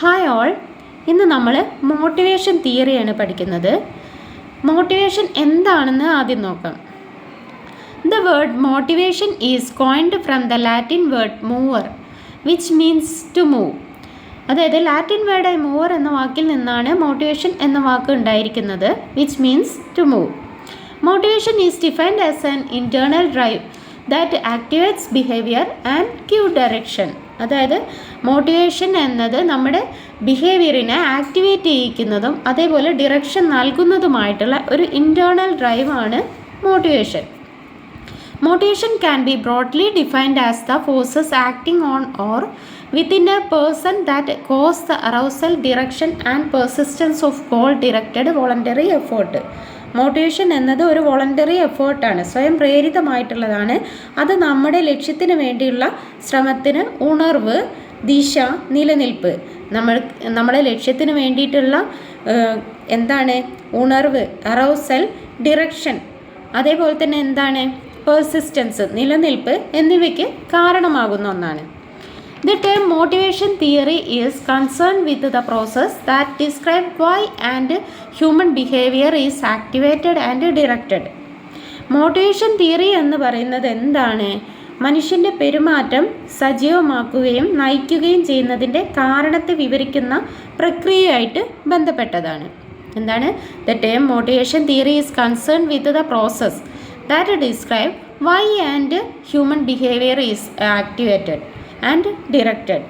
Hi all, ഇന്ന് നമ്മൾ motivation തിയറിയാണ് പഠിക്കുന്നത്. മോട്ടിവേഷൻ എന്താണെന്ന് ആദ്യം നോക്കാം. The word motivation is coined from the Latin word movere which means to move. അതായത് ലാറ്റിൻ വേർഡായ മൂവർ എന്ന വാക്കിൽ നിന്നാണ് മോട്ടിവേഷൻ എന്ന വാക്ക് ഉണ്ടായിരിക്കുന്നത്, which means to move. Motivation is defined as an internal drive that activates behaviour and give direction. അതായത് motivation എന്നത് നമ്മുടെ ബിഹേവിയറിനെ ആക്ടിവേറ്റ് ചെയ്യിക്കുന്നതും അതേപോലെ ഡിറക്ഷൻ നൽകുന്നതുമായിട്ടുള്ള ഒരു ഇൻറ്റേർണൽ ഡ്രൈവാണ് motivation. Motivation can be broadly defined as the forces acting on or within a person that cause the arousal, direction and persistence of goal directed voluntary effort. Motivation എന്നത് ഒരു വോളണ്ടറി എഫേർട്ടാണ്, സ്വയം പ്രേരിതമായിട്ടുള്ളതാണ്. അത് നമ്മുടെ ലക്ഷ്യത്തിന് വേണ്ടിയുള്ള ശ്രമത്തിന് ഉണർവ്, ദിശ, നിലനിൽപ്പ്, നമ്മുടെ ലക്ഷ്യത്തിന് വേണ്ടിയിട്ടുള്ള ഉണർവ്, അറൗസൽ, ഡിറക്ഷൻ, അതേപോലെ തന്നെ പെർസിസ്റ്റൻസ്, നിലനിൽപ്പ് എന്നിവയ്ക്ക് കാരണമാകുന്ന ഒന്നാണ്. The term motivation theory is concerned with the process that describes why and human behavior is activated and directed. Motivation theory എന്ന് പറയുന്നത് എന്താണ്? മനുഷ്യൻ്റെ പെരുമാറ്റം സജീവമാക്കുകയും നയിക്കുകയും ചെയ്യുന്നതിൻ്റെ കാരണത്തെ വിവരിക്കുന്ന പ്രക്രിയയായിട്ട് ബന്ധപ്പെട്ടതാണ്. The term motivation theory is concerned with the process that describes why and human behavior is activated and directed.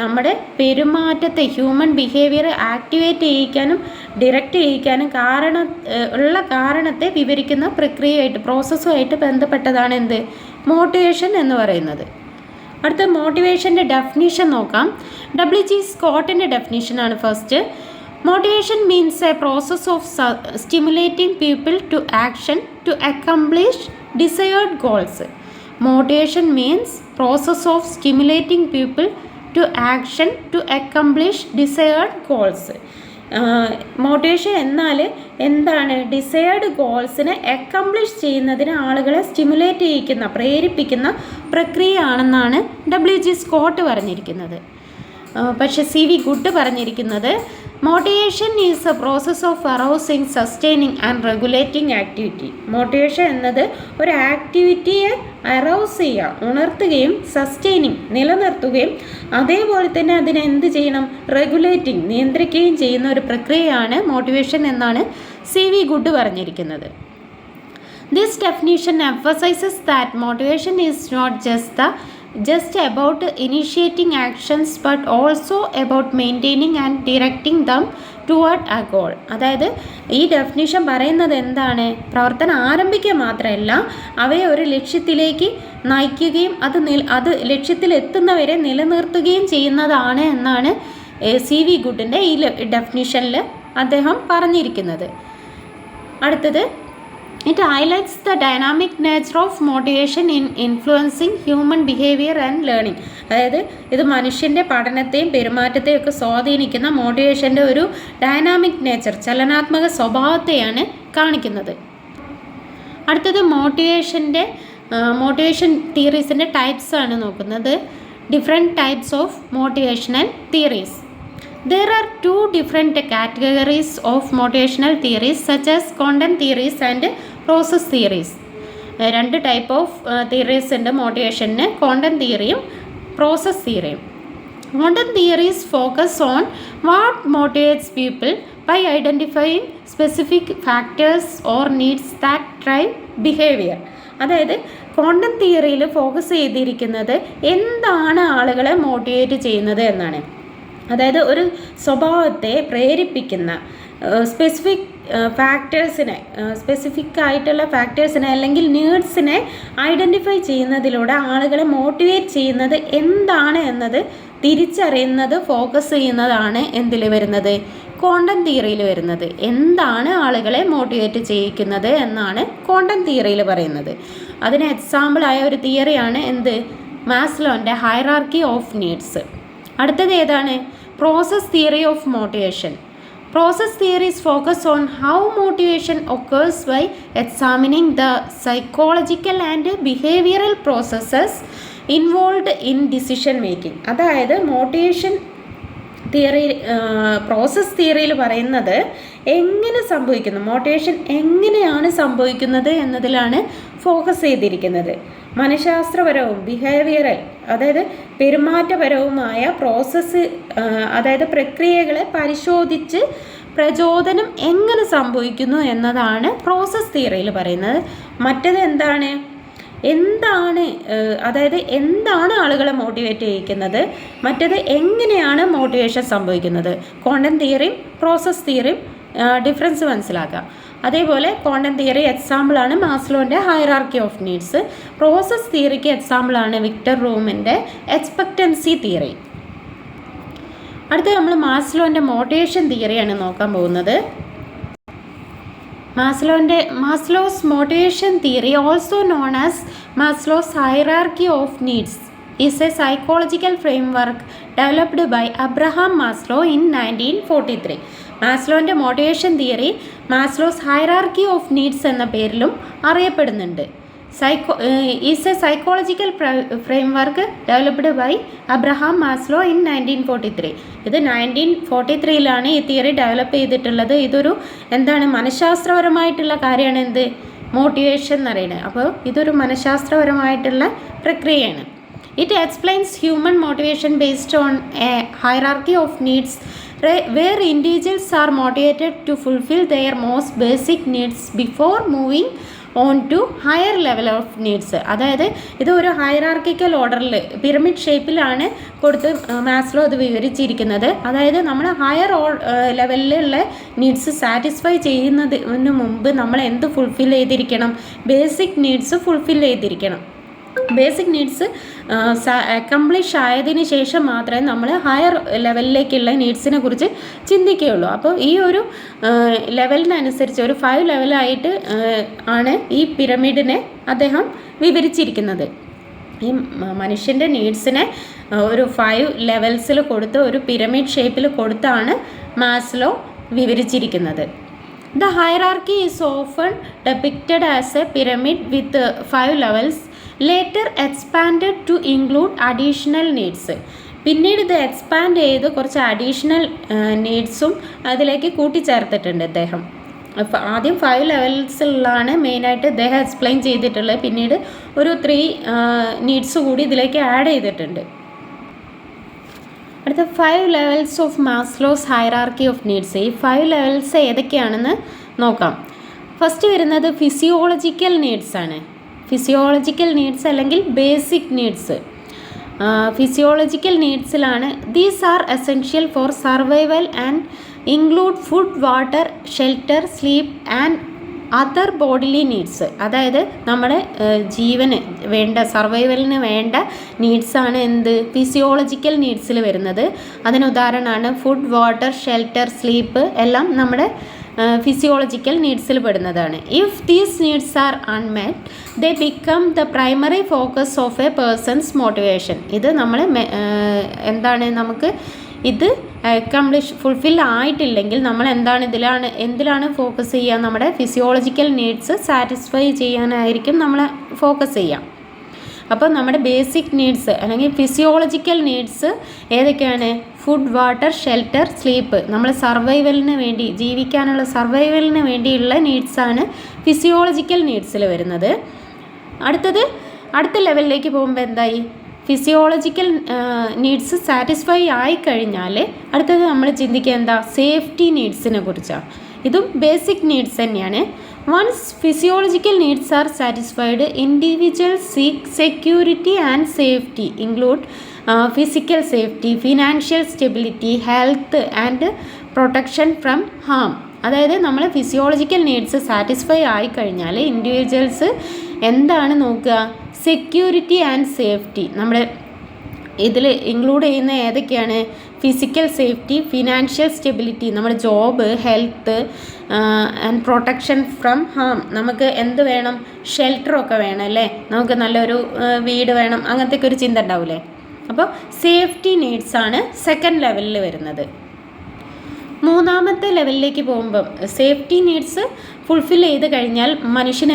നമ്മുടെ പെരുമാറ്റത്തെ, ഹ്യൂമൻ ബിഹേവിയർ ആക്ടിവേറ്റ് ചെയ്യിക്കാനും ഡിറക്റ്റ് ചെയ്യിക്കാനും കാരണത്തെ വിവരിക്കുന്ന പ്രക്രിയയായിട്ട്, പ്രോസസ്സുമായിട്ട് ബന്ധപ്പെട്ടതാണ് മോട്ടിവേഷൻ എന്ന് പറയുന്നത്. അടുത്ത മോട്ടിവേഷൻ്റെ ഡെഫിനിഷൻ നോക്കാം. W.G. സ്കോട്ടിൻ്റെ ഡെഫിനിഷനാണ് first. Motivation means a process of stimulating people to action to accomplish desired goals. Motivation means process of stimulating people to action to accomplish desired goals. Motivation എന്നാൽ ഡിസയേർഡ് ഗോൾസിനെ അക്കംപ്ലിഷ് ചെയ്യുന്നതിന് ആളുകളെ stimulate ചെയ്യിക്കുന്ന, പ്രേരിപ്പിക്കുന്ന പ്രക്രിയയാണെന്നാണ് W.G. Scott പറഞ്ഞിരിക്കുന്നത്. പക്ഷേ C.V. Good പറഞ്ഞിരിക്കുന്നത് motivation is a process of arousing, sustaining and regulating activity. Motivation എന്നത് ഒരു ആക്ടിവിറ്റിയെ arouse ചെയ്യുക, ഉണർത്തുകയും സസ്റ്റെയിനിങ്, നിലനിർത്തുകയും അതേപോലെ തന്നെ അതിനെ റെഗുലേറ്റിംഗ്, നിയന്ത്രിക്കുകയും ചെയ്യുന്ന ഒരു പ്രക്രിയയാണ് മോട്ടിവേഷൻ എന്നാണ് C.V. ഗുഡ് പറഞ്ഞിരിക്കുന്നത്. This definition emphasizes that motivation is not just about initiating actions but also about maintaining and directing them toward a goal. അതായത് ഈ ഡെഫിനിഷൻ പറയുന്നത് പ്രവർത്തനം ആരംഭിക്കുക മാത്രമല്ല, അവയെ ഒരു ലക്ഷ്യത്തിലേക്ക് നയിക്കുകയും അത് ലക്ഷ്യത്തിലെത്തുന്നവരെ നിലനിർത്തുകയും ചെയ്യുന്നതാണ് എന്നാണ് C.V. ഗുഡിൻ്റെ ഈ ഡെഫിനിഷനിൽ അദ്ദേഹം പറഞ്ഞിരിക്കുന്നത്. അടുത്തത്, it highlights the dynamic nature of motivation in influencing human behavior and learning. അതായത് ഇത് മനുഷ്യൻ്റെ പഠനത്തെയും പെരുമാറ്റത്തെയും ഒക്കെ സ്വാധീനിക്കുന്ന മോട്ടിവേഷൻ്റെ ഒരു ഡൈനാമിക് നേച്ചർ, ചലനാത്മക സ്വഭാവത്തെയാണ് കാണിക്കുന്നത്. അടുത്തത് മോട്ടിവേഷൻ തിയറീസിൻ്റെ ടൈപ്സ് ആണ് നോക്കുന്നത്. Different types of motivational theories. There are two different categories of motivational theories such as content theories and process theories. രണ്ട് ടൈപ്പ് ഓഫ് തിയറീസ് ഉണ്ട് മോട്ടിവേഷന്, കോണ്ടന്റ് തിയറിയും പ്രോസസ് തിയറിയും. Content theories focus on what motivates people by identifying specific factors or needs that drive behaviour. അതായത് content തിയറിയിൽ focus ചെയ്തിരിക്കുന്നത് എന്താണ് ആളുകളെ മോട്ടിവേറ്റ് ചെയ്യുന്നത് എന്നാണ്. അതായത് ഒരു സ്വഭാവത്തെ പ്രേരിപ്പിക്കുന്ന സ്പെസിഫിക് ആയിട്ടുള്ള ഫാക്ടേഴ്സിനെ അല്ലെങ്കിൽ നീഡ്സിനെ ഐഡൻറ്റിഫൈ ചെയ്യുന്നതിലൂടെ ആളുകളെ മോട്ടിവേറ്റ് ചെയ്യുന്നത് എന്താണ് എന്നത് തിരിച്ചറിയുന്നത്, ഫോക്കസ് ചെയ്യുന്നതാണ് കോണ്ടന്റ് തിയറിയിൽ വരുന്നത്. എന്താണ് ആളുകളെ മോട്ടിവേറ്റ് ചെയ്യിക്കുന്നത് എന്നാണ് കോണ്ടന്റ് തിയറിയിൽ പറയുന്നത്. അതിന് എക്സാമ്പിളായ ഒരു തിയറിയാണ് മാസ്ലോൻ്റെ ഹൈറാർക്കി ഓഫ് നീഡ്സ്. അടുത്തത് process theory of motivation. Process theories focus on how motivation occurs by examining the psychological and behavioural processes involve in decision making. അതായത് മോട്ടിവേഷൻ തിയറി പ്രോസസ് തിയറിയിൽ പറയുന്നത് എങ്ങനെ സംഭവിക്കുന്നു, മോട്ടിവേഷൻ എങ്ങനെയാണ് സംഭവിക്കുന്നത് എന്നതിലാണ് ഫോക്കസ് ചെയ്തിരിക്കുന്നത്. മനഃശാസ്ത്രപരവും ബിഹേവിയറൽ, അതായത് പെരുമാറ്റപരവുമായ പ്രോസസ്സ്, അതായത് പ്രക്രിയകളെ പരിശോധിച്ച് പ്രചോദനം എങ്ങനെ സംഭവിക്കുന്നു എന്നതാണ് പ്രോസസ് തിയറിയിൽ പറയുന്നത്. മറ്റത് എന്താണ് അതായത് എന്താണ് ആളുകളെ മോട്ടിവേറ്റ് ചെയ്യിക്കുന്നത്, മറ്റത് എങ്ങനെയാണ് മോട്ടിവേഷൻ സംഭവിക്കുന്നത്. ക്വാണ്ടം തിയറിയും പ്രോസസ് തിയറിയും ഡിഫറൻസ് മനസ്സിലാക്കുക. അതേപോലെ ക്വാണ്ടം തിയറി എക്സാമ്പിളാണ് മാസ്ലോൻ്റെ ഹൈറാർക്കി ഓഫ് നീഡ്സ്. പ്രോസസ് തിയറിക്ക് എക്സാമ്പിളാണ് വിക്ടർ റൂമിൻ്റെ എക്സ്പെക്റ്റൻസി തിയറി. അടുത്ത നമ്മൾ മാസ്ലോൻ്റെ മോട്ടിവേഷൻ തിയറിയാണ് നോക്കാൻ പോകുന്നത്. Maslow's motivation theory, also known as Maslow's hierarchy of needs, is a psychological framework developed by Abraham Maslow in 1943. മാസ്ലോൻ്റെ motivation theory Maslow's hierarchy of needs എന്ന പേരിലും അറിയപ്പെടുന്നുണ്ട്. Is a psychological framework developed by Abraham Maslow in 1943. ഇത് 1943 ഈ theory develop ചെയ്തിട്ടുള്ളത്. ഇതൊരു മനഃശാസ്ത്രപരമായിട്ടുള്ള കാര്യമാണ് motivation എന്ന് പറയുന്നത്. അപ്പോൾ ഇതൊരു മനഃശാസ്ത്രപരമായിട്ടുള്ള പ്രക്രിയയാണ്. It explains human motivation based on A hierarchy of needs where individuals are motivated to fulfill their most basic needs before moving on to higher level of needs. അതായത് ഇത് ഒരു ഹൈറാർക്കിക്കൽ ഓർഡറിൽ പിരമിഡ് ഷേപ്പിലാണ് കൊടുത്ത് മാസ്ലോ അത് വിവരിച്ചിരിക്കുന്നത്. അതായത് നമ്മൾ higher ലെവലിലുള്ള നീഡ്സ് സാറ്റിസ്ഫൈ ചെയ്യുന്നതിന് മുമ്പ് നമ്മൾ എന്ത് ഫുൾഫിൽ ചെയ്തിരിക്കണം, ബേസിക് നീഡ്സ് ഫുൾഫിൽ ചെയ്തിരിക്കണം. ബേസിക് നീഡ്സ് അക്കംപ്ലിഷ് ആയതിനു ശേഷം മാത്രമേ നമ്മൾ ഹയർ ലെവലിലേക്കുള്ള നീഡ്സിനെ കുറിച്ച് ചിന്തിക്കുകയുള്ളൂ. അപ്പോൾ ഈ ഒരു ലെവലിനനുസരിച്ച് ഒരു 5 ലെവലായിട്ട് ആണ് ഈ പിരമിഡിനെ അദ്ദേഹം വിവരിച്ചിരിക്കുന്നത്. ഈ മനുഷ്യൻ്റെ നീഡ്സിനെ ഒരു 5 ലെവൽസിൽ കൊടുത്ത് ഒരു പിരമിഡ് ഷേപ്പിൽ കൊടുത്താണ് Maslow വിവരിച്ചിരിക്കുന്നത്. The hierarchy is often depicted as a pyramid with 5 levels, later expanded to include additional needs. പിന്നീട് ഇത് എക്സ്പാൻഡ് ചെയ്ത് കുറച്ച് അഡീഷണൽ നീഡ്സും അതിലേക്ക് കൂട്ടിച്ചേർത്തിട്ടുണ്ട് അദ്ദേഹം. ആദ്യം 5 ലെവൽസിലാണ് മെയിനായിട്ട് അദ്ദേഹം എക്സ്പ്ലെയിൻ ചെയ്തിട്ടുള്ളത്. പിന്നീട് ഒരു 3 നീഡ്സ് കൂടി ഇതിലേക്ക് ആഡ് ചെയ്തിട്ടുണ്ട്. അടുത്ത 5 levels of Maslow's hierarchy of needs. ഈ 5 ലെവൽസ് ഏതൊക്കെയാണെന്ന് നോക്കാം. ഫസ്റ്റ് വരുന്നത് ഫിസിയോളജിക്കൽ നീഡ്സ് ആണ്. ഫിസിയോളജിക്കൽ നീഡ്സ് അല്ലെങ്കിൽ ബേസിക് നീഡ്സ്. ഫിസിയോളജിക്കൽ നീഡ്സിലാണ് these are essential for survival and include food, water, shelter, sleep and other bodily needs. അതായത് നമ്മുടെ ജീവന് വേണ്ട, സർവൈവലിന് വേണ്ട നീഡ്സാണ് ഫിസിയോളജിക്കൽ നീഡ്സിൽ വരുന്നത്. അതിന് ഉദാഹരണമാണ് ഫുഡ്, വാട്ടർ, ഷെൽട്ടർ, സ്ലീപ്പ് എല്ലാം നമ്മുടെ ഫിസിയോളജിക്കൽ നീഡ്സിൽ പെടുന്നതാണ്. If these needs are unmet they become the primary focus of a person's motivation. ഇത് നമ്മൾ നമുക്ക് ഇത് ഫുൾഫിൽ ആയിട്ടില്ലെങ്കിൽ നമ്മൾ എന്തിലാണ് ഫോക്കസ് ചെയ്യുക, നമ്മുടെ ഫിസിയോളജിക്കൽ നീഡ്സ് സാറ്റിസ്ഫൈ ചെയ്യാനായിരിക്കും നമ്മൾ ഫോക്കസ് ചെയ്യുക. അപ്പോൾ നമ്മുടെ ബേസിക് നീഡ്സ് അല്ലെങ്കിൽ ഫിസിയോളജിക്കൽ നീഡ്സ് ഏതൊക്കെയാണ്? Food, water, shelter, sleep. നമ്മൾ സർവൈവലിന് വേണ്ടി, ജീവിക്കാനുള്ള സർവൈവലിന് വേണ്ടിയുള്ള നീഡ്സാണ് ഫിസിയോളജിക്കൽ നീഡ്സിൽ വരുന്നത്. അടുത്ത ലെവലിലേക്ക് പോകുമ്പോൾ എന്തായി? ഫിസിയോളജിക്കൽ നീഡ്സ് സാറ്റിസ്ഫൈ ആയിക്കഴിഞ്ഞാൽ അടുത്തത് നമ്മൾ ചിന്തിക്കുക സേഫ്റ്റി നീഡ്സിനെ കുറിച്ചാണ്. ഇതും ബേസിക് നീഡ്സ് തന്നെയാണ്. Once physiological needs are satisfied, individual seek security and safety include physical safety, financial stability, health and protection from harm. അതായത് നമ്മൾ ഫിസിയോളജിക്കൽ നീഡ്സ് സാറ്റിസ്ഫൈ ആയിക്കഴിഞ്ഞാൽ ഇൻഡിവിജ്വൽസ് എന്താണ് നോക്കുക? Security and safety. നമ്മുടെ ഇതിൽ ഇൻക്ലൂഡ് ചെയ്യുന്ന ഏതൊക്കെയാണ്? ഫിസിക്കൽ സേഫ്റ്റി, ഫിനാൻഷ്യൽ സ്റ്റെബിലിറ്റി, നമ്മുടെ job, health and protection from harm. നമുക്ക് എന്ത് വേണം? ഷെൽട്ടറൊക്കെ വേണം അല്ലേ? നമുക്ക് നല്ലൊരു വീട് വേണം, അങ്ങനത്തെയൊക്കെ ഒരു ചിന്ത ഉണ്ടാവില്ലേ? അപ്പോൾ സേഫ്റ്റി നീഡ്സാണ് സെക്കൻഡ് ലെവലിൽ വരുന്നത്. മൂന്നാമത്തെ ലെവലിലേക്ക് പോകുമ്പം സേഫ്റ്റി നീഡ്സ് ഫുൾഫിൽ ചെയ്ത് കഴിഞ്ഞാൽ മനുഷ്യൻ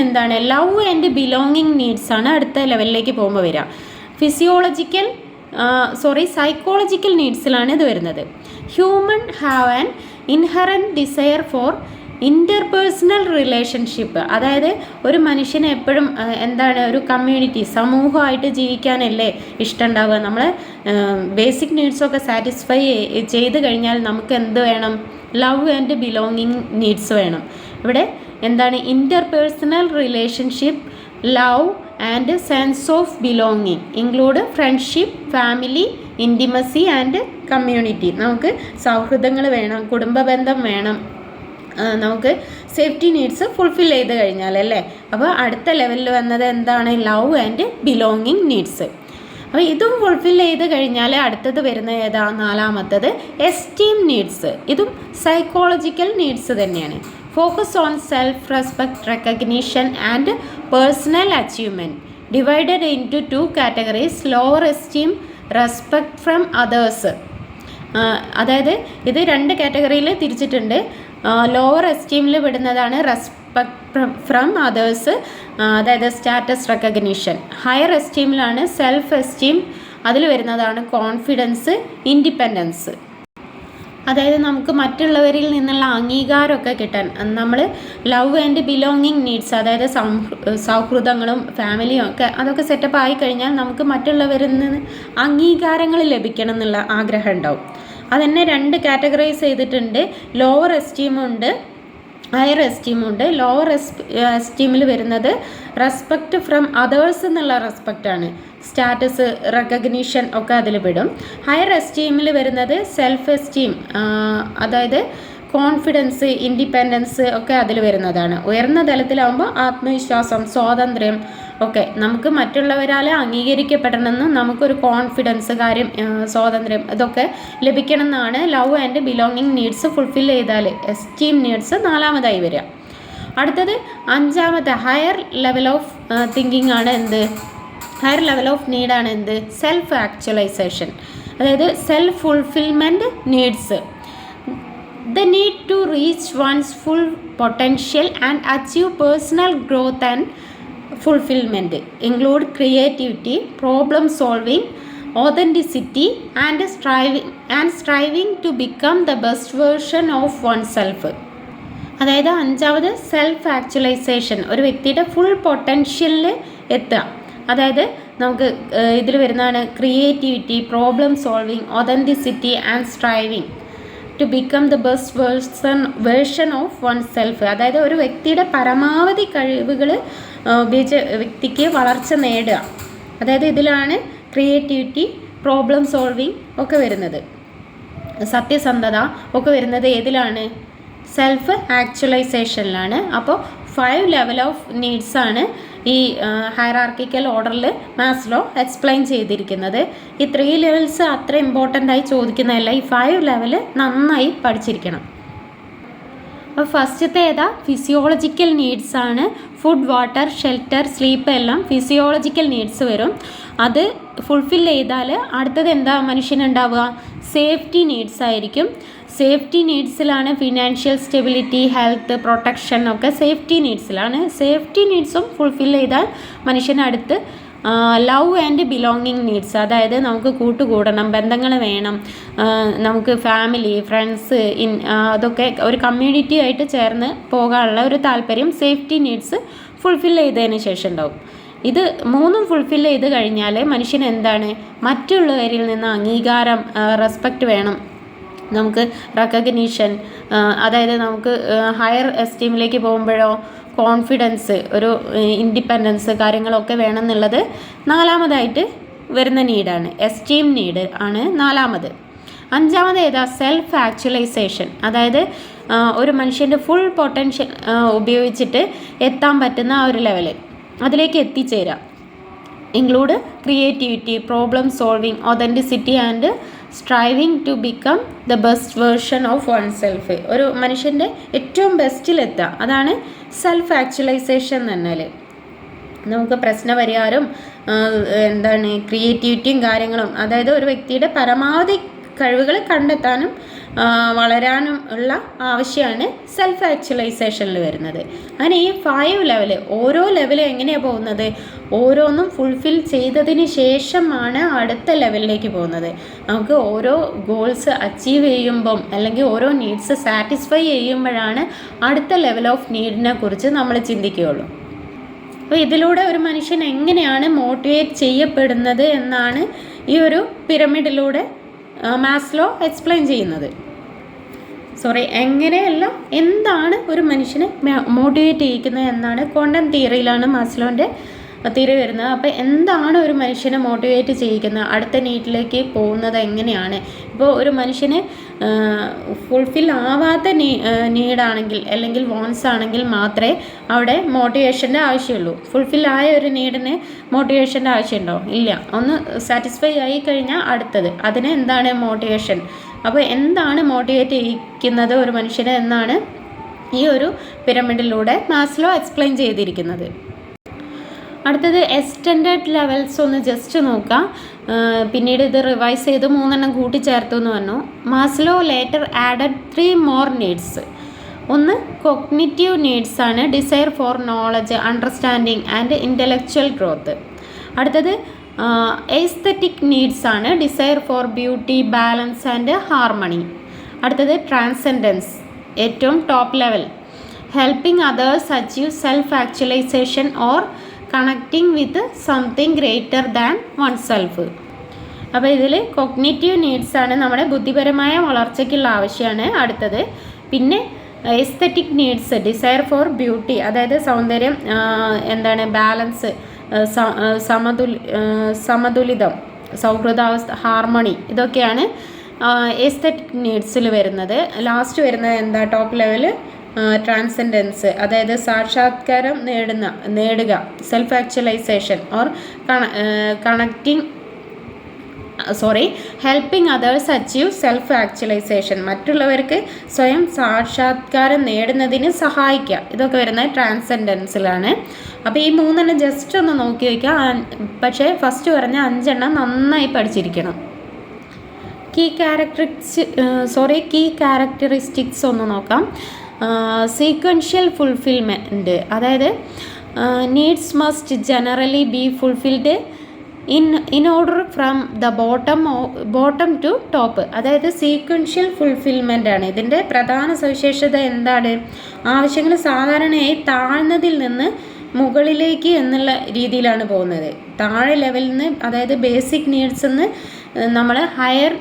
ലവ് ആൻഡ് ബിലോങ്ങിങ് നീഡ്സാണ് അടുത്ത ലെവലിലേക്ക് പോകുമ്പോൾ വരിക. ഫിസിയോളജിക്കൽ സൈക്കോളജിക്കൽ നീഡ്സിലാണ് ഇത് വരുന്നത്. Human have an inherent desire for interpersonal relationship. അതായത് ഒരു മനുഷ്യന് എപ്പോഴും എന്താണ്, ഒരു കമ്മ്യൂണിറ്റി, സമൂഹമായിട്ട് ജീവിക്കാനല്ലേ ഇഷ്ടമുണ്ടാവുക. നമ്മൾ ബേസിക് നീഡ്സൊക്കെ സാറ്റിസ്ഫൈ ചെയ്ത് കഴിഞ്ഞാൽ നമുക്ക് എന്ത് വേണം? ലവ് ആൻഡ് ബിലോങ്ങിങ് നീഡ്സ് വേണം. ഇവിടെ എന്താണ്? Interpersonal relationship, love and sense of belonging, include friendship, family, intimacy and community. നമുക്ക് സൗഹൃദങ്ങൾ വേണം, കുടുംബ ബന്ധം വേണം, നമുക്ക് സേഫ്റ്റി നീഡ്സ് ഫുൾഫിൽ ചെയ്ത് കഴിഞ്ഞാൽ അല്ലേ. അപ്പോൾ അടുത്ത ലെവലിൽ വന്നത് എന്താണ്? Love and belonging needs. അപ്പോൾ ഇതും ഫുൾഫിൽ ചെയ്ത് കഴിഞ്ഞാൽ അടുത്തത് വരുന്നത് ഏതാ? നാലാമത്തത് എസ്റ്റീം നീഡ്സ്. ഇതും സൈക്കോളജിക്കൽ നീഡ്സ് തന്നെയാണ്. Focus on self respect, recognition and personal achievement. Divided into 2 categories: lower esteem, respect from others. അതായത് ഇത് 2 കാറ്റഗറിയിൽ തിരിച്ചിട്ടുണ്ട്. ലോവർ എസ്റ്റീമിൽ വിടുന്നതാണ് റെസ്പെക്ട് ഫ്രം അതേഴ്സ്, അതായത് സ്റ്റാറ്റസ് റെക്കഗ്നിഷൻ. ഹയർ എസ്റ്റീമിലാണ് സെൽഫ് എസ്റ്റീം, അതിൽ വരുന്നതാണ് കോൺഫിഡൻസ്, ഇൻഡിപെൻഡൻസ്. അതായത് നമുക്ക് മറ്റുള്ളവരിൽ നിന്നുള്ള അംഗീകാരമൊക്കെ കിട്ടാൻ നമ്മൾ ലവ് ആൻഡ് ബിലോങ്ങിങ് നീഡ്സ്, അതായത് സൗഹൃദങ്ങളും ഫാമിലിയും ഒക്കെ അതൊക്കെ സെറ്റപ്പ് ആയി കഴിഞ്ഞാൽ നമുക്ക് മറ്റുള്ളവരിൽ നിന്ന് അംഗീകാരങ്ങൾ ലഭിക്കണം എന്നുള്ള ആഗ്രഹം ഉണ്ടാവും. അതന്നെ 2 കാറ്റഗറൈസ് ചെയ്തിട്ടുണ്ട്. ലോവർ എസ്റ്റീമുണ്ട്, ഹയർ എസ്റ്റീമുണ്ട്. ലോവർ എസ്റ്റീമിൽ വരുന്നത് റെസ്പെക്റ്റ് ഫ്രം അതേഴ്സ് എന്നുള്ള റെസ്പെക്റ്റാണ്. സ്റ്റാറ്റസ് റെക്കഗ്നിഷൻ ഒക്കെ അതിൽ പെടും. ഹയർ എസ്റ്റീമിൽ വരുന്നത് സെൽഫ് എസ്റ്റീം, അതായത് കോൺഫിഡൻസ്, ഇൻഡിപെൻഡൻസ് ഒക്കെ അതിൽ വരുന്നതാണ്. ഉയർന്ന തലത്തിലാവുമ്പോൾ ആത്മവിശ്വാസം, സ്വാതന്ത്ര്യം ഒക്കെ, നമുക്ക് മറ്റുള്ളവരാൽ അംഗീകരിക്കപ്പെടണമെന്നും നമുക്കൊരു കോൺഫിഡൻസ്, സ്വാതന്ത്ര്യം ഇതൊക്കെ ലഭിക്കണം എന്നാണ് love and belonging needs fulfil ചെയ്താൽ എസ്റ്റീം നീഡ്സ് നാലാമതായി വരിക. അടുത്തത് 5ാമത്തെ ഹയർ ലെവൽ ഓഫ് തിങ്കിങ് ആണ്. എന്ത്? ഹയർ ലെവൽ ഓഫ് നീഡാണ് എന്ത്? സെൽഫ് ആക്ച്വലൈസേഷൻ, അതായത് self fulfilment needs. The need to reach one's full potential and achieve personal growth and fulfillment include creativity, problem solving, authenticity and striving to become the best version of oneself. അതായത് 5ാമത് self actualization, ഒരു വ്യക്തിയുടെ full പൊട്ടൻഷ്യലിൽ എത്തുക. അതായത് നമുക്ക് ഇതിൽ വരുന്നതാണ് creativity, problem solving, authenticity and striving to become the best version of one self. അതായത് ഒരു വ്യക്തിയുടെ പരമാവധി കഴിവുകൾ ഉപയോഗിച്ച് വ്യക്തിക്ക് വളർച്ച നേടുക. അതായത് ഇതിലാണ് ക്രിയേറ്റിവിറ്റി, പ്രോബ്ലം സോൾവിങ് ഒക്കെ വരുന്നത്, സത്യസന്ധത ഒക്കെ വരുന്നത് ഏതിലാണ്? സെൽഫ് ആക്ച്വലൈസേഷനിലാണ്. അപ്പോൾ 5 ലെവൽ ഓഫ് നീഡ്സാണ് ഈ ഹയറാർക്കിക്കൽ ഓർഡറിൽ മാസ്ലോ എക്സ്പ്ലെയിൻ ചെയ്തിരിക്കുന്നത്. ഈ 3 ലെവൽസ് അത്ര ഇമ്പോർട്ടൻ്റ് ആയി ചോദിക്കുന്നതല്ല, ഈ 5 ലെവൽ നന്നായി പഠിച്ചിരിക്കണം. അപ്പോൾ ഫസ്റ്റത്തെ ഏതാ? ഫിസിയോളജിക്കൽ നീഡ്സ് ആണ്. ഫുഡ്, വാട്ടർ, ഷെൽട്ടർ, സ്ലീപ്പ് എല്ലാം ഫിസിയോളജിക്കൽ നീഡ്സ് വരും. അത് ഫുൾഫിൽ ചെയ്താൽ അടുത്തത് എന്താ മനുഷ്യനുണ്ടാവുക? സേഫ്റ്റി നീഡ്സ് ആയിരിക്കും. സേഫ്റ്റി നീഡ്സിലാണ് ഫിനാൻഷ്യൽ സ്റ്റെബിലിറ്റി, ഹെൽത്ത്, പ്രൊട്ടക്ഷൻ ഒക്കെ സേഫ്റ്റി നീഡ്സിലാണ്. സേഫ്റ്റി നീഡ്സും ഫുൾഫിൽ ചെയ്താൽ മനുഷ്യനടുത്ത് ലവ് ആൻഡ് ബിലോങ്ങിങ് നീഡ്സ്, അതായത് നമുക്ക് കൂട്ടുകൂടണം, ബന്ധങ്ങൾ വേണം, നമുക്ക് ഫാമിലി, ഫ്രണ്ട്സ്, അതൊക്കെ ഒരു കമ്മ്യൂണിറ്റി ആയിട്ട് ചേർന്ന് പോകാനുള്ള ഒരു താല്പര്യം സേഫ്റ്റി നീഡ്സ് ഫുൾഫിൽ ചെയ്തതിന് ശേഷം ഉണ്ടാവും. ഇത് 3ഉം ഫുൾഫിൽ ചെയ്ത് കഴിഞ്ഞാൽ മനുഷ്യൻ എന്താണ്? മറ്റുള്ളവരിൽ നിന്ന് അംഗീകാരം, റെസ്പെക്റ്റ് വേണം, നമുക്ക് റെക്കഗ്നീഷൻ, അതായത് നമുക്ക് ഹയർ എസ്റ്റീമിലേക്ക് പോകുമ്പോഴോ കോൺഫിഡൻസ്, ഒരു ഇൻഡിപെൻഡൻസ് കാര്യങ്ങളൊക്കെ വേണമെന്നുള്ളത് 4ാമതായിട്ട് വരുന്ന നീഡാണ്. എസ്റ്റീം നീഡ് ആണ് 4ാമത്. 5ാമത് ഏതാ? സെൽഫ് ആക്ച്വലൈസേഷൻ, അതായത് ഒരു മനുഷ്യൻ്റെ ഫുൾ പൊട്ടൻഷ്യൽ ഉപയോഗിച്ചിട്ട് എത്താൻ പറ്റുന്ന ആ ഒരു ലെവല്, അതിലേക്ക് എത്തിച്ചേരുക. Include creativity, problem solving, authenticity and striving to become the best version of one self. ഒരു മനുഷ്യൻ്റെ ഏറ്റവും ബെസ്റ്റിലെത്തുക, അതാണ് സെൽഫ് ആക്ച്വലൈസേഷൻ എന്ന് പറഞ്ഞാൽ. നമുക്ക് പ്രശ്നപരിഹാരം, എന്താണ് ക്രിയേറ്റിവിറ്റിയും കാര്യങ്ങളും, അതായത് ഒരു വ്യക്തിയുടെ പരമാവധി കഴിവുകൾ കണ്ടെത്താനും വളരാനും ഉള്ള ആവശ്യമാണ് സെൽഫ് ആക്ച്വലൈസേഷനിൽ വരുന്നത്. അങ്ങനെ ഈ 5 ലെവൽ, ഓരോ ലെവലും എങ്ങനെയാണ് പോകുന്നത്? ഓരോന്നും ഫുൾഫിൽ ചെയ്തതിന് ശേഷമാണ് അടുത്ത ലെവലിലേക്ക് പോകുന്നത്. നമുക്ക് ഓരോ ഗോൾസ് അച്ചീവ് ചെയ്യുമ്പം അല്ലെങ്കിൽ ഓരോ നീഡ്സ് സാറ്റിസ്ഫൈ ചെയ്യുമ്പോഴാണ് അടുത്ത ലെവൽ ഓഫ് നീഡിനെ കുറിച്ച് നമ്മൾ ചിന്തിക്കുകയുള്ളൂ. അപ്പോൾ ഇതിലൂടെ ഒരു മനുഷ്യൻ എങ്ങനെയാണ് മോട്ടിവേറ്റ് ചെയ്യപ്പെടുന്നത് എന്നാണ് ഈ ഒരു പിരമിഡിലൂടെ മാസ്ലോ എക്സ്പ്ലെയിൻ ചെയ്യുന്നത്. എങ്ങനെയല്ല, എന്താണ് ഒരു മനുഷ്യനെ മോട്ടിവേറ്റ് ചെയ്യിക്കുന്നത് എന്നാണ് ക്വാണ്ടം തിയറിയിലാണ് മാസ്ലോൻ്റെ തിയറി വരുന്നത്. അപ്പോൾ എന്താണ് ഒരു മനുഷ്യനെ മോട്ടിവേറ്റ് ചെയ്യിക്കുന്നത്, അടുത്ത നീഡിലേക്ക് പോകുന്നത് എങ്ങനെയാണ്? ഇപ്പോൾ ഒരു മനുഷ്യന് ഫുൾഫിൽ ആവാത്ത നീഡാണെങ്കിൽ അല്ലെങ്കിൽ വോൺസ് ആണെങ്കിൽ മാത്രമേ അവിടെ മോട്ടിവേഷൻ്റെ ആവശ്യമുള്ളൂ. ഫുൾഫിൽ ആയ ഒരു നീഡിന് മോട്ടിവേഷൻ്റെ ആവശ്യമുണ്ടോ? ഇല്ല. ഒന്ന് സാറ്റിസ്ഫൈ ആയി കഴിഞ്ഞാൽ അടുത്തത്, അതിന് എന്താണ് മോട്ടിവേഷൻ? അപ്പോൾ എന്താണ് മോട്ടിവേറ്റ് ചെയ്യിക്കുന്നത് ഒരു മനുഷ്യനെ എന്നാണ് ഈ ഒരു പിരമിഡിലൂടെ മാസ്ലോ എക്സ്പ്ലെയിൻ ചെയ്തിരിക്കുന്നത്. അടുത്തത് എക്സ്റ്റെൻഡഡ് ലെവൽസ് ഒന്ന് ജസ്റ്റ് നോക്കാം. പിന്നീട് ഇത് റിവൈസ് ചെയ്ത് 3 കൂട്ടിച്ചേർത്തു എന്ന് പറഞ്ഞു. Maslow later added 3 more needs. ഒന്ന് കോഗ്നിറ്റീവ് നീഡ്സ് ആണ്, desire for knowledge, understanding and intellectual growth. അടുത്തത് എസ്തെറ്റിക് നീഡ്സ് ആണ്, desire for beauty, balance and harmony. അടുത്തത് ട്രാൻസെൻഡൻസ്, ഏറ്റവും top level, helping others achieve self actualisation or connecting with something greater than one self. അപ്പോൾ ഇതിൽ cognitive needs ആണ്, നമ്മുടെ ബുദ്ധിപരമായ വളർച്ചയ്ക്കുള്ള ആവശ്യമാണ് അടുത്തത്. പിന്നെ aesthetic needs, desire for beauty, അതായത് സൗന്ദര്യം, എന്താണ് ബാലൻസ്, സമതുലിതം, സൗഹൃദാവസ്ഥ, ഹാർമണി, ഇതൊക്കെയാണ് എസ്തെറ്റിക് നീഡ്സിൽ വരുന്നത്. ലാസ്റ്റ് വരുന്നത് എന്താ, ടോപ്പ് ലെവല് ട്രാൻസെൻഡൻസ്, അതായത് സാക്ഷാത്കാരം നേടുക, self actualisation or helping others achieve self actualisation, മറ്റുള്ളവർക്ക് സ്വയം സാക്ഷാത്കാരം നേടുന്നതിന് സഹായിക്കുക. ഇതൊക്കെ വരുന്നത് ട്രാൻസെൻഡൻസിലാണ്. അപ്പോൾ ഈ 3 ജസ്റ്റ് ഒന്ന് നോക്കി വയ്ക്കുക. പക്ഷേ ഫസ്റ്റ് പറഞ്ഞ 5 നന്നായി പഠിച്ചിരിക്കണം. കീ ക്യാരക്ടറിസ്റ്റിക്സ് ഒന്ന് നോക്കാം. സീക്വൻഷ്യൽ ഫുൾഫിൽമെൻറ്റ്, അതായത് needs must generally be fulfilled in order from the bottom to top. അതായത് സീക്വൻഷ്യൽ ഫുൾഫിൽമെൻ്റ് ആണ് ഇതിൻ്റെ പ്രധാന സവിശേഷത. എന്താണ്? ആവശ്യങ്ങൾ സാധാരണയായി താഴ്ന്നതിൽ നിന്ന് മുകളിലേക്ക് എന്നുള്ള രീതിയിലാണ് പോകുന്നത്. താഴെ ലെവലിൽ നിന്ന്, അതായത് ബേസിക് നീഡ്സ് നിന്ന് നമ്മൾ ഹയർ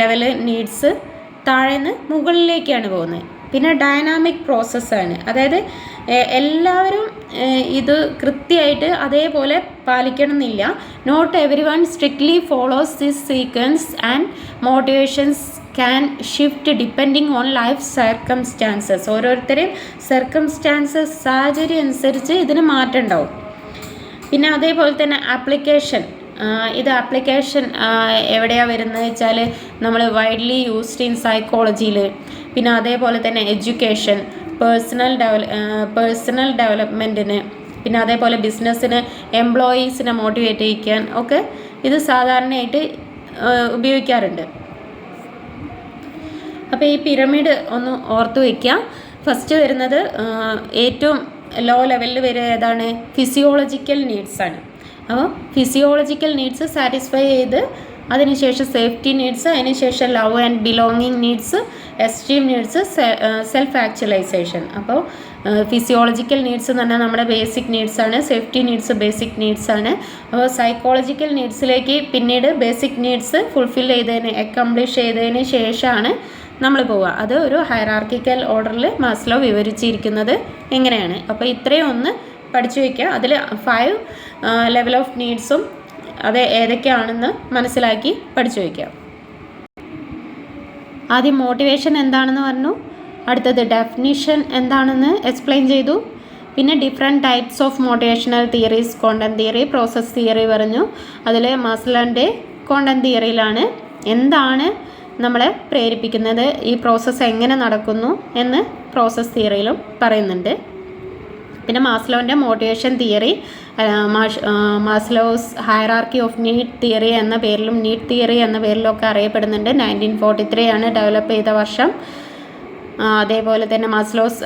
ലെവൽ നീഡ്സ് താഴെ നിന്ന് മുകളിലേക്കാണ് പോകുന്നത്. പിന്നെ ഡൈനാമിക് പ്രോസസ്സാണ്, അതായത് എല്ലാവരും ഇത് കൃത്യമായിട്ട് അതേപോലെ പാലിക്കണമെന്നില്ല. Not everyone strictly follows this sequence and motivations can shift depending on life circumstances. ഓരോരുത്തരെയും സർക്കംസ്റ്റാൻസസ്, സാഹചര്യം അനുസരിച്ച് ഇതിന് മാറ്റം ഉണ്ടാവും. പിന്നെ അതേപോലെ തന്നെ ആപ്ലിക്കേഷൻ, ഇത് ആപ്ലിക്കേഷൻ എവിടെയാണ് വരുന്നത് വെച്ചാൽ നമ്മൾ വൈഡ്ലി യൂസ്ഡ് ഇൻ സൈക്കോളജിയിൽ, പിന്നെ അതേപോലെ തന്നെ എഡ്യൂക്കേഷൻ, പേഴ്സണൽ ഡെവലപ്മെൻറ്റിന്, പിന്നെ അതേപോലെ ബിസിനസ്സിന്, എംപ്ലോയീസിനെ മോട്ടിവേറ്റ് ചെയ്യിക്കാൻ ഒക്കെ ഇത് സാധാരണയായിട്ട് ഉപയോഗിക്കാറുണ്ട്. അപ്പോൾ ഈ പിരമിഡ് ഒന്ന് ഓർത്ത് വയ്ക്കുക. ഫസ്റ്റ് വരുന്നത് ഏറ്റവും ലോ ലെവലിൽ വരെ ഏതാണ്? ഫിസിയോളജിക്കൽ നീഡ്സാണ്. അപ്പോൾ ഫിസിയോളജിക്കൽ നീഡ്സ് സാറ്റിസ്ഫൈ ചെയ്ത് അതിനുശേഷം സേഫ്റ്റി നീഡ്സ്, അതിനുശേഷം love and belonging needs, esteem needs, self actualisation. അപ്പോൾ ഫിസിയോളജിക്കൽ നീഡ്സ് എന്ന് പറഞ്ഞാൽ നമ്മുടെ ബേസിക് നീഡ്സാണ്, സേഫ്റ്റി നീഡ്സ് ബേസിക് നീഡ്സാണ്. അപ്പോൾ സൈക്കോളജിക്കൽ നീഡ്സിലേക്ക് പിന്നീട് ബേസിക് നീഡ്സ് ഫുൾഫിൽ അക്കംപ്ലിഷ് ചെയ്തതിന് ശേഷമാണ് നമ്മൾ പോവുക. അത് ഒരു ഹൈറാർക്കിക്കൽ ഓർഡറിൽ മാസ്ലോ വിവരിച്ചിരിക്കുന്നത് എങ്ങനെയാണ്. അപ്പോൾ ഇത്രയും ഒന്ന് പഠിച്ചു വയ്ക്കുക. അതിൽ 5 ലെവൽ ഓഫ് നീഡ്സും അത് ഏതൊക്കെയാണെന്ന് മനസ്സിലാക്കി പഠിച്ചു വയ്ക്കുക. ആദ്യം മോട്ടിവേഷൻ എന്താണെന്ന് പറഞ്ഞു, അടുത്തത് ഡെഫിനിഷൻ എന്താണെന്ന് എക്സ്പ്ലെയിൻ ചെയ്തു, പിന്നെ different types of motivational theories, quantum theory, process theory പറഞ്ഞു. അതിൽ മാസ്ലോൻ്റെ ക്വാണ്ടം തിയറിയിലാണ് എന്താണ് നമ്മളെ പ്രേരിപ്പിക്കുന്നത്, ഈ പ്രോസസ്സ് എങ്ങനെ നടക്കുന്നു എന്ന് പ്രോസസ് തിയറിയിലും പറയുന്നുണ്ട്. പിന്നെ മാസ്ലോൻ്റെ motivation theory, Maslow's hierarchy of need theory എന്ന പേരിലും നീഡ് തിയറി എന്ന പേരിലും ഒക്കെ അറിയപ്പെടുന്നുണ്ട്. 1943 ആണ് ഡെവലപ്പ് ചെയ്ത വർഷം. അതേപോലെ തന്നെ മസ്ലോസ്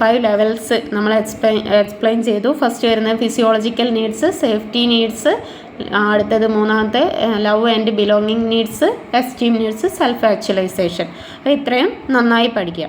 5 ലെവൽസ് നമ്മൾ എക്സ്പ്ലെയിൻ ചെയ്തു. ഫസ്റ്റ് വരുന്നത് ഫിസിയോളജിക്കൽ നീഡ്സ്, സേഫ്റ്റി നീഡ്സ്, അടുത്തത് മൂന്നാമത്തെ love and belonging needs, esteem needs, self actualisation. അപ്പോൾ ഇത്രയും നന്നായി പഠിക്കുക.